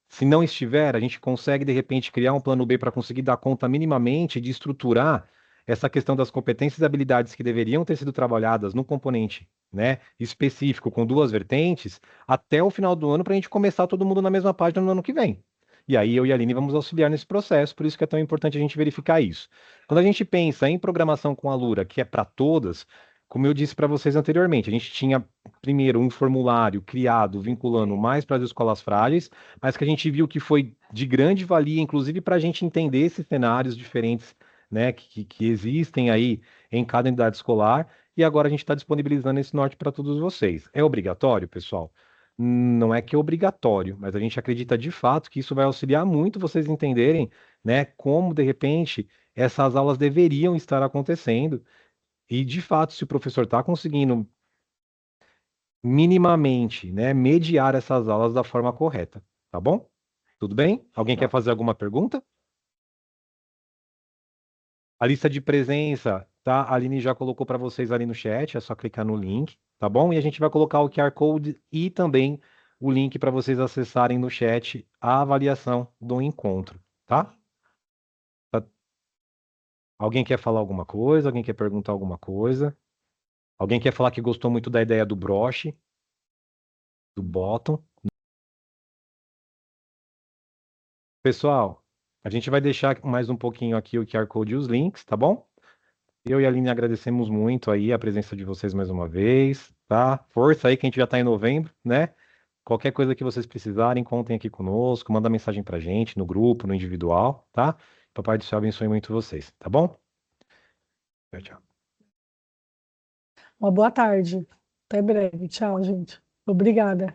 Se não estiver, a gente consegue, de repente, criar um plano B para conseguir dar conta minimamente de estruturar essa questão das competências e habilidades que deveriam ter sido trabalhadas no componente, né, específico, com duas vertentes, até o final do ano, para a gente começar todo mundo na mesma página no ano que vem. E aí eu e a Aline vamos auxiliar nesse processo, por isso que é tão importante a gente verificar isso. Quando a gente pensa em programação com a Lura, que é para todas, como eu disse para vocês anteriormente, a gente tinha primeiro um formulário criado vinculando mais para as escolas frágeis, mas que a gente viu que foi de grande valia, inclusive para a gente entender esses cenários diferentes, né, que existem aí em cada unidade escolar, e agora a gente está disponibilizando esse norte para todos vocês. É obrigatório, pessoal? Não é que é obrigatório, mas a gente acredita de fato que isso vai auxiliar muito vocês entenderem, né, como de repente essas aulas deveriam estar acontecendo. E de fato, se o professor está conseguindo minimamente, né, mediar essas aulas da forma correta, tá bom? Tudo bem? Alguém quer fazer alguma pergunta? A lista de presença, tá? A Aline já colocou para vocês ali no chat, é só clicar no link, tá bom? E a gente vai colocar o QR Code e também o link para vocês acessarem no chat a avaliação do encontro, tá? Tá- Alguém quer falar alguma coisa? Alguém quer perguntar alguma coisa? Alguém quer falar que gostou muito da ideia do broche, do bottom? Pessoal, a gente vai deixar mais um pouquinho aqui o QR Code e os links, tá bom? Eu e a Aline agradecemos muito aí a presença de vocês mais uma vez, tá? Força aí que a gente já tá em novembro, né? Qualquer coisa que vocês precisarem, contem aqui conosco, manda mensagem pra gente no grupo, no individual, tá? Papai do céu abençoe muito vocês, tá bom? Tchau, tchau. Uma boa tarde. Até breve. Tchau, gente. Obrigada.